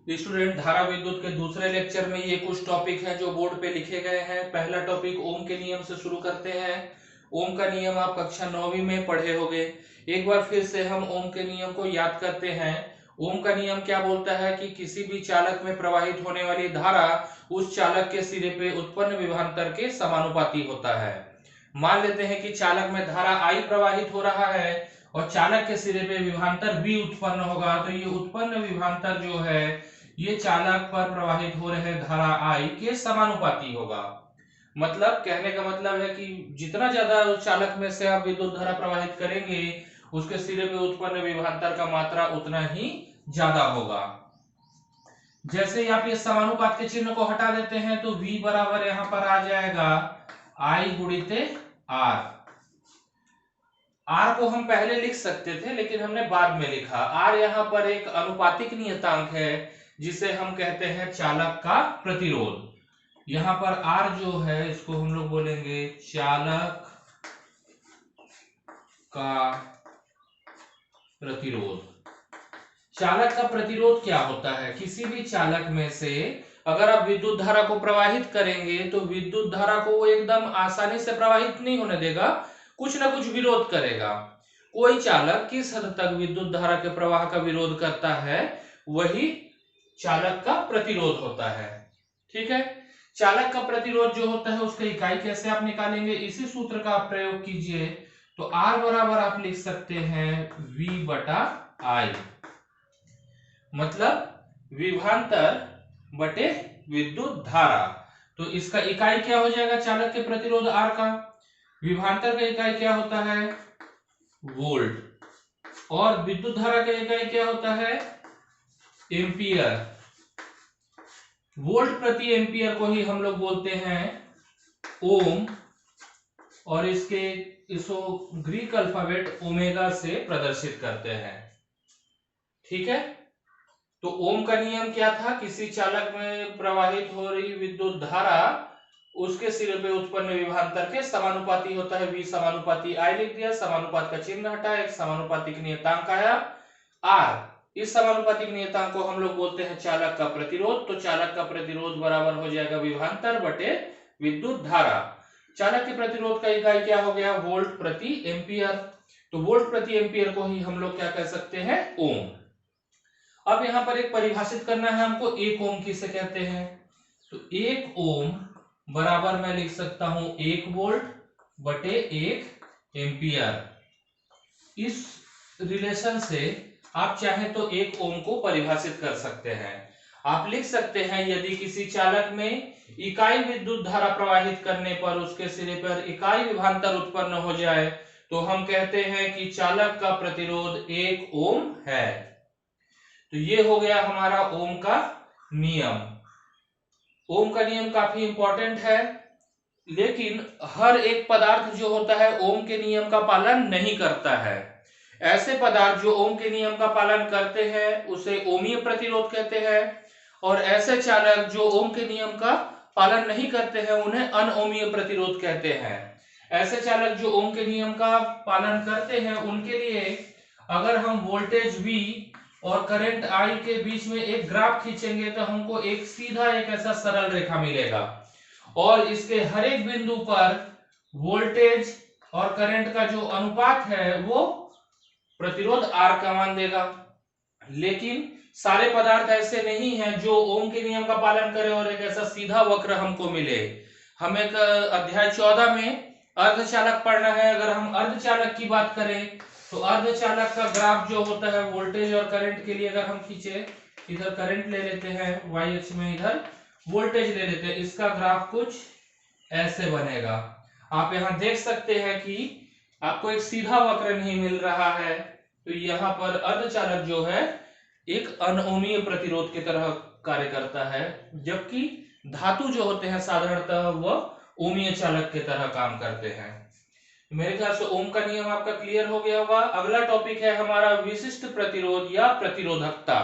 Student, धारा विद्युत के दूसरे लेक्चर में ये कुछ टॉपिक हैं जो बोर्ड पे लिखे गए हैं। पहला टॉपिक ओम के नियम से शुरू करते हैं। ओम का नियम आप कक्षा 9वीं में पढ़े होंगे। एक बार फिर से हम ओम के नियम को याद करते हैं। ओम का नियम क्या बोलता है कि किसी भी चालक में प्रवाहित होने वाली धारा उस चालक के सिरे पे उत्पन्न विभवांतर के समानुपाती होता है। मान लेते हैं कि चालक में धारा I प्रवाहित हो रहा है और चालक के सिरे पे विभवांतर V उत्पन्न होगा, तो ये उत्पन्न विभवांतर जो है ये चालक पर प्रवाहित हो रहे धारा I के समानुपाती होगा। मतलब कहने का मतलब है कि जितना ज्यादा उस चालक में से आप विद्युत धारा प्रवाहित करेंगे, उसके सिरे पे उत्पन्न विभवांतर का मात्रा उतना ही ज्यादा होगा। जैसे ही आप ये समानुपात के चिन्ह को हटा देते हैं तो V बराबर यहां पर आ जाएगा I गुणित R। R को हम पहले लिख सकते थे लेकिन हमने बाद में लिखा। R यहाँ पर एक अनुपातिक नियतांक है जिसे हम कहते हैं चालक का प्रतिरोध। यहां पर R जो है इसको हम लोग बोलेंगे चालक का प्रतिरोध। चालक का प्रतिरोध क्या होता है? किसी भी चालक में से अगर आप विद्युत धारा को प्रवाहित करेंगे तो विद्युत धारा को वो एकदम आसानी से प्रवाहित नहीं होने देगा, कुछ ना कुछ विरोध करेगा। कोई चालक किस हद तक विद्युत धारा के प्रवाह का विरोध करता है, वही चालक का प्रतिरोध होता है। ठीक है, चालक का प्रतिरोध जो होता है उसका इकाई कैसे आप निकालेंगे, इसी सूत्र का आप प्रयोग कीजिए। तो R बराबर आप लिख सकते हैं V बटा I, मतलब विभवांतर बटे विद्युत धारा। तो इसका इकाई क्या हो जाएगा चालक के प्रतिरोध R का? विभवांतर का इकाई क्या होता है? वोल्ट। और विद्युत धारा का इकाई क्या होता है? एम्पियर। वोल्ट प्रति एम्पियर को ही हम लोग बोलते हैं ओम, और इसको ग्रीक अल्फाबेट ओमेगा से प्रदर्शित करते हैं। ठीक है, तो ओम का नियम क्या था? किसी चालक में प्रवाहित हो रही विद्युत धारा उसके सिरे पे उत्पन्न विभवांतर के समानुपाती होता है। V समानुपाती I लिख दिया, समानुपात का चिन्ह हटा, एक समानुपातिक नियतांक आया R। इस समानुपातिक नियतांक को हम लोग बोलते हैं चालक का प्रतिरोध। तो चालक का प्रतिरोध बराबर हो जाएगा विभवांतर बटे विद्युत धारा। चालक के प्रतिरोध का इकाई क्या हो गया? वोल्ट प्रति एम्पियर। तो वोल्ट प्रति एम्पियर को ही हम लोग क्या कह सकते हैं? ओम। अब यहां पर एक परिभाषित करना है हमको, एक ओम किसे कहते हैं। तो एक ओम बराबर मैं लिख सकता हूं 1 वोल्ट बटे 1 एम्पियर। इस रिलेशन से आप चाहे तो एक ओम को परिभाषित कर सकते हैं। आप लिख सकते हैं यदि किसी चालक में इकाई विद्युत धारा प्रवाहित करने पर उसके सिरे पर इकाई विभवांतर उत्पन्न हो जाए तो हम कहते हैं कि चालक का प्रतिरोध 1 ओम है। तो ये हो गया हमारा ओम का नियम। ओम का नियम काफी इंपॉर्टेंट है, लेकिन हर एक पदार्थ जो होता है ओम के नियम का पालन नहीं करता है। ऐसे पदार्थ जो ओम के नियम का पालन करते हैं उसे ओमीय प्रतिरोध कहते हैं, और ऐसे चालक जो ओम के नियम का पालन नहीं करते हैं उन्हें अनओमीय प्रतिरोध कहते हैं। ऐसे चालक जो ओम के नियम का पालन करते हैं उनके लिए अगर हम वोल्टेज V और करंट I के बीच में एक ग्राफ खींचेंगे तो हमको एक सीधा एक ऐसा सरल रेखा मिलेगा, और इसके हर एक बिंदु पर वोल्टेज और करंट का जो अनुपात है वो प्रतिरोध R का मान देगा। लेकिन सारे पदार्थ ऐसे नहीं हैं जो ओम के नियम का पालन करें और एक ऐसा सीधा वक्र हमको मिले। हमें अध्याय 14 में अर्धचालक पढ़ना है। अगर हम अर्धचालक की बात करें तो अर्धचालक का ग्राफ जो होता है वोल्टेज और करंट के लिए अगर हम खींचे, इधर करंट ले लेते हैं y अक्ष में, इधर वोल्टेज ले लेते हैं, इसका ग्राफ कुछ ऐसे बनेगा। आप यहां देख सकते हैं कि आपको एक सीधा वक्र नहीं मिल रहा है। तो यहाँ पर अर्धचालक जो है एक अनओमीय प्रतिरोध की तरह कार्य करता है, जबकि धातु जो होते हैं साधारणतः वह ओमीय चालक की तरह काम करते हैं। मेरे ख्याल से ओम का नियम आपका क्लियर हो गया होगा। अगला टॉपिक है हमारा विशिष्ट प्रतिरोध या प्रतिरोधकता।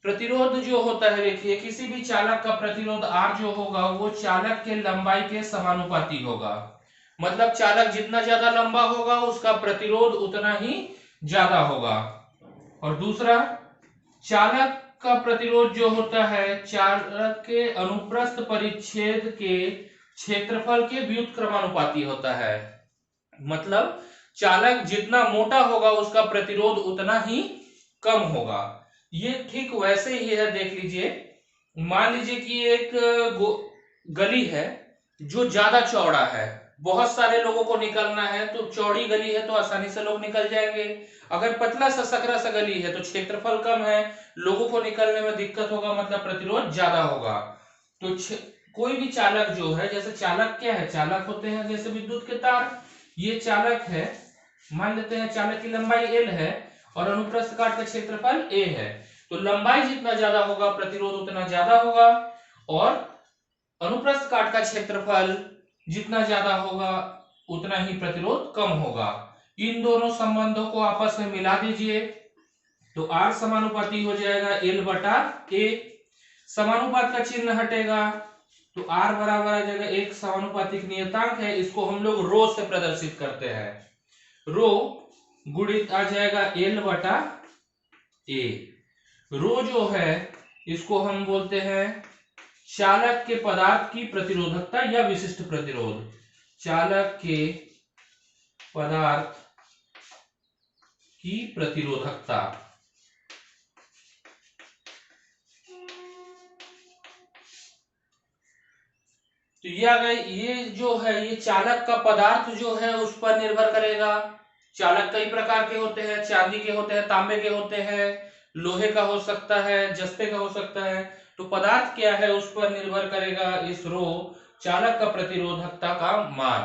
प्रतिरोध जो होता है, देखिए किसी भी चालक का प्रतिरोध R जो होगा वो चालक के लंबाई के समानुपाती होगा। मतलब चालक जितना ज्यादा लंबा होगा उसका प्रतिरोध उतना ही ज्यादा होगा। और दूसरा, चालक का प्रतिरोध जो होता है चालक के अनुप्रस्थ परिच्छेद के क्षेत्रफल के व्युत्क्रमानुपाती होता है। मतलब चालक जितना मोटा होगा उसका प्रतिरोध उतना ही कम होगा। ये ठीक वैसे ही है, देख लीजिए, मान लीजिए कि एक गली है जो ज्यादा चौड़ा है, बहुत सारे लोगों को निकलना है, तो चौड़ी गली है तो आसानी से लोग निकल जाएंगे। अगर पतला सा सकरा सा गली है तो क्षेत्रफल कम है, लोगों को निकलने में दिक्कत होगा, मतलब प्रतिरोध ज्यादा होगा। तो कोई भी चालक जो है, जैसे चालक क्या है, चालक होते हैं जैसे विद्युत के तार, ये चालक है, मान लेते हैं चालक की लंबाई L है और अनुप्रस्थ काट का क्षेत्रफल A है। तो लंबाई जितना ज्यादा होगा प्रतिरोध उतना ज्यादा होगा, और अनुप्रस्थ काट का क्षेत्रफल जितना ज्यादा होगा उतना ही प्रतिरोध कम होगा। इन दोनों संबंधों को आपस में मिला दीजिए तो R समानुपाती हो जाएगा L बटा A। समानुपात का चिन्ह हटेगा तो R बराबर आ जाएगा, एक समानुपातिक नियतांक है, इसको हम लोग रो से प्रदर्शित करते हैं। रो गुणित आ जाएगा L बटा A। रो जो है इसको हम बोलते हैं चालक के पदार्थ की प्रतिरोधकता या विशिष्ट प्रतिरोध। चालक के पदार्थ की प्रतिरोधकता। तो ये आ गए, ये जो है ये चालक का पदार्थ जो है उस पर निर्भर करेगा। चालक कई प्रकार के होते हैं, चांदी के होते हैं, तांबे के होते हैं, लोहे का हो सकता है, जस्ते का हो सकता है। तो पदार्थ क्या है उस पर निर्भर करेगा इस रो चालक का प्रतिरोधकता का मान।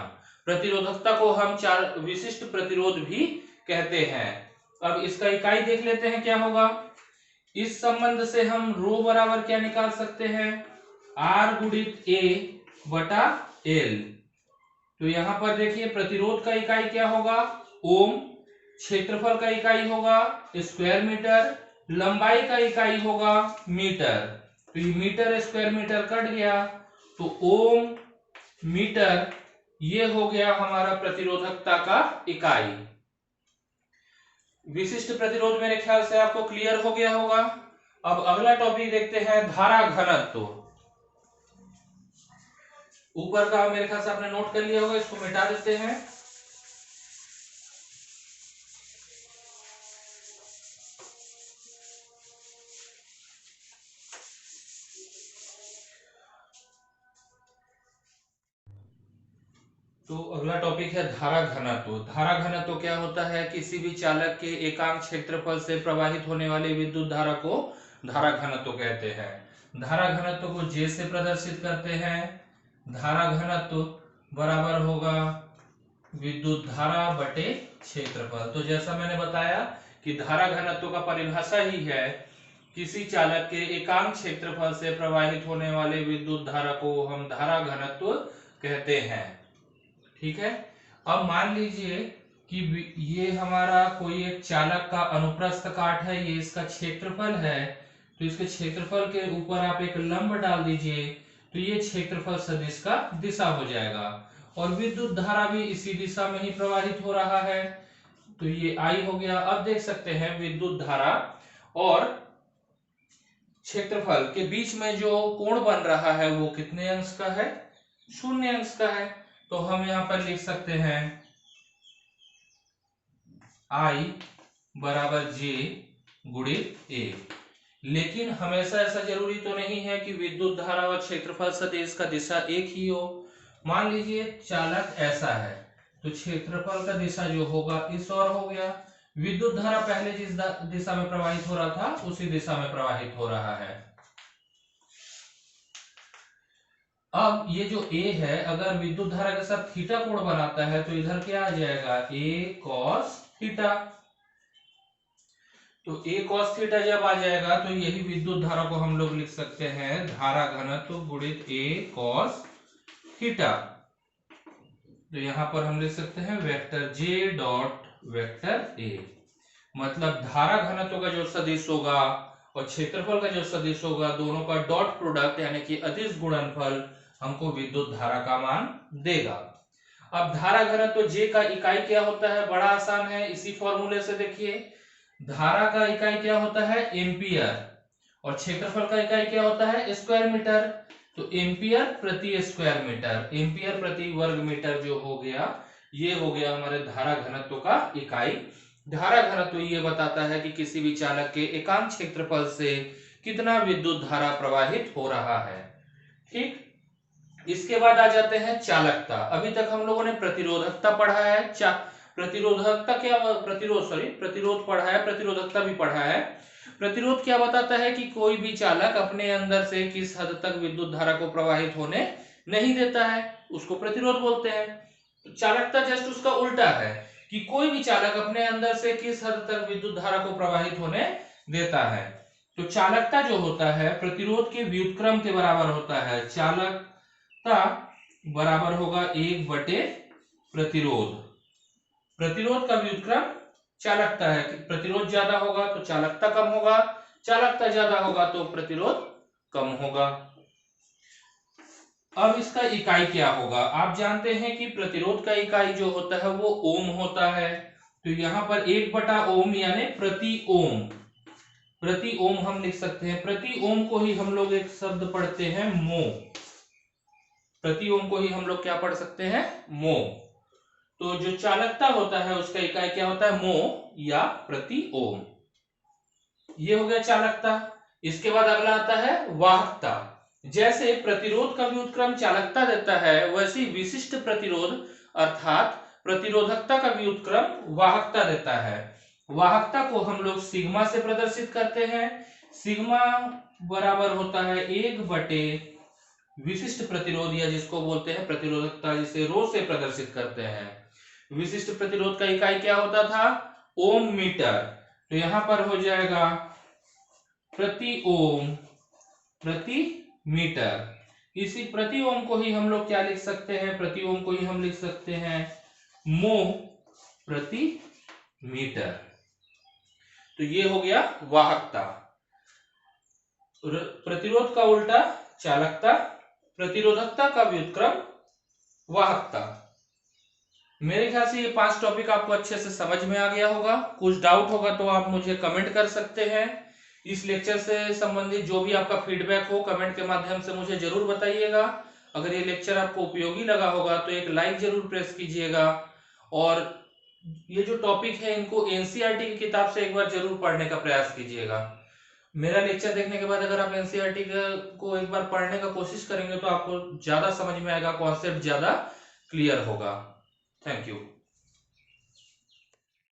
प्रतिरोधकता को हम विशिष्ट प्रतिरोध भी कहते हैं। अब इसका इकाई देख लेते हैं क्या होगा। इस संबंध से हम रो बराबर क्या निकाल सकते हैं, R गुणित A बटा L। तो यहां पर देखिए प्रतिरोध का इकाई क्या होगा, ओम, क्षेत्रफल का इकाई होगा स्क्वायर मीटर, लंबाई का इकाई होगा मीटर। तो ये मीटर स्क्वायर मीटर कट गया तो ओम मीटर, ये हो गया हमारा प्रतिरोधकता का इकाई। विशिष्ट प्रतिरोध मेरे ख्याल से आपको क्लियर हो गया होगा। अब अगला टॉपिक देखते हैं धारा घनत्व। ऊपर का मेरे ख्याल से आपने नोट कर लिया होगा, इसको मिटा देते हैं। तो अगला टॉपिक है धारा घनत्व। धारा घनत्व क्या होता है, किसी भी चालक के एकांक क्षेत्रफल से प्रवाहित होने वाली विद्युत धारा को धारा घनत्व कहते हैं। धारा घनत्व को J से प्रदर्शित करते हैं। धारा घनत्व बराबर होगा विद्युत धारा बटे क्षेत्रफल। तो जैसा मैंने बताया कि धारा घनत्व का परिभाषा ही है किसी चालक के एकांक क्षेत्रफल से प्रवाहित होने वाले विद्युत धारा को हम धारा घनत्व कहते हैं। ठीक है। अब मान लीजिए कि ये हमारा कोई एक चालक का अनुप्रस्थ काट है, ये इसका क्षेत्रफल है, तो इसके क्षेत्रफल के ऊपर आप एक लंब डाल दीजिए तो ये क्षेत्रफल सदिश का दिशा हो जाएगा, और विद्युत धारा भी इसी दिशा में ही प्रवाहित हो रहा है, तो ये I हो गया। अब देख सकते हैं विद्युत धारा और क्षेत्रफल के बीच में जो कोण बन रहा है वो कितने अंश का है, 0 अंश का है। तो हम यहां पर लिख सकते हैं I बराबर J गुणित A। लेकिन हमेशा ऐसा जरूरी तो नहीं है कि विद्युत धारा और क्षेत्रफल सदिश का दिशा एक ही हो। मान लीजिए चालक ऐसा है तो क्षेत्रफल का दिशा जो होगा इस ओर हो गया, विद्युत धारा पहले जिस दिशा में प्रवाहित हो रहा था उसी दिशा में प्रवाहित हो रहा है। अब ये जो A है अगर विद्युत धारा के साथ थीटा कोण बनाता है तो इधर क्या आ जाएगा, A cos थीटा। तो A cos थीटा जब आ जाएगा तो यही विद्युत धारा को हम लोग लिख सकते हैं धारा घनत्व गुणित A cos थीटा। तो यहां पर हम लिख सकते हैं vector J dot vector A। मतलब धारा घनत्व का जो सदिश होगा और क्षेत्रफल का जो सदिश होगा दोनों का डॉट प्रोडक्ट यानी कि अदिश गुणनफल हमको विद्युत धारा का मान देगा। अब धारा घनत्व J का इकाई क्या होता है, बड़ा आसान है, इसी फॉर्मूले से देखिए। धारा का इकाई क्या होता है, एम्पियर, और क्षेत्रफल का इकाई क्या होता है? Square metre. तो एम्पियर प्रति स्क्वायर मीटर, एम्पियर प्रति वर्ग मीटर जो हो गया, ये हो गया हमारे धारा घनत्व का इकाई। धारा घनत्व ये बताता है कि किसी भी चालक के एकांक क्षेत्रफल से कितना विद्युत धारा प्रवाहित हो रहा है। ठीक, इसके बाद आ जाते हैं चालकता। अभी तक हम लोगों ने प्रतिरोधकता पढ़ा है, प्रतिरोधकता क्या, प्रतिरोध पढ़ा है, प्रतिरोधकता भी पढ़ा है। प्रतिरोध क्या बताता है कि कोई भी चालक अपने अंदर से किस हद तक विद्युत धारा को प्रवाहित होने नहीं देता है, उसको प्रतिरोध बोलते हैं। तो चालकता जस्ट उसका उल्टा है कि कोई भी चालक अपने अंदर से किस हद तक विद्युत धारा को प्रवाहित होने देता है। तो चालकता जो होता है प्रतिरोध के व्युत्क्रम के बराबर होता है। चालकता बराबर होगा 1 बटे प्रतिरोध। प्रतिरोध का व्युत्क्रम चालकता है। प्रतिरोध ज्यादा होगा तो चालकता कम होगा, चालकता ज्यादा होगा तो प्रतिरोध कम होगा। अब इसका इकाई क्या होगा? आप जानते हैं कि प्रतिरोध का इकाई जो होता है वो ओम होता है। तो यहां पर 1/ओम यानी प्रति ओम, प्रति ओम हम लिख सकते हैं। प्रति ओम को ही हम लोग एक शब्द पढ़ते हैं मो, प्रति ओम को ही हम लोग क्या पढ़ सकते हैं? मो। तो जो चालकता होता है उसका इकाई क्या होता है? मो या प्रति ओम। ये हो गया चालकता। इसके बाद अगला आता है वाहकता। जैसे प्रतिरोध का व्युत्क्रम चालकता देता है, वैसे विशिष्ट प्रतिरोध अर्थात प्रतिरोधकता का व्युत्क्रम वाहकता देता है। वाहकता को हम लोग सिग्मा से प्रदर्शित करते हैं। सिग्मा बराबर होता है 1 बटे विशिष्ट प्रतिरोध, या जिसको बोलते हैं प्रतिरोधकता, जिसे रो से प्रदर्शित करते हैं। विशिष्ट प्रतिरोध का इकाई क्या होता था? ओम मीटर। तो यहां पर हो जाएगा प्रति ओम प्रति मीटर। इसी प्रति ओम को ही हम लोग क्या लिख सकते हैं? प्रति ओम को ही हम लिख सकते हैं मो प्रति मीटर। तो ये हो गया वाहकता। प्रतिरोध का उल्टा चालकता, प्रतिरोधकता का व्युत्क्रम वाहकता। मेरे ख्याल से ये 5 टॉपिक आपको अच्छे से समझ में आ गया होगा। कुछ डाउट होगा तो आप मुझे कमेंट कर सकते हैं। इस लेक्चर से संबंधित जो भी आपका फीडबैक हो कमेंट के माध्यम से मुझे जरूर बताइएगा। अगर ये लेक्चर आपको उपयोगी लगा होगा तो एक लाइक जरूर प्रेस कीजिएगा, और ये जो टॉपिक है इनको एनसीईआरटी की किताब से एक बार जरूर पढ़ने का प्रयास कीजिएगा। मेरा लेक्चर देखने के बाद अगर आप एनसीईआरटी को एक बार पढ़ने का कोशिश करेंगे तो आपको ज्यादा समझ में आएगा, कॉन्सेप्ट ज्यादा क्लियर होगा। Thank you.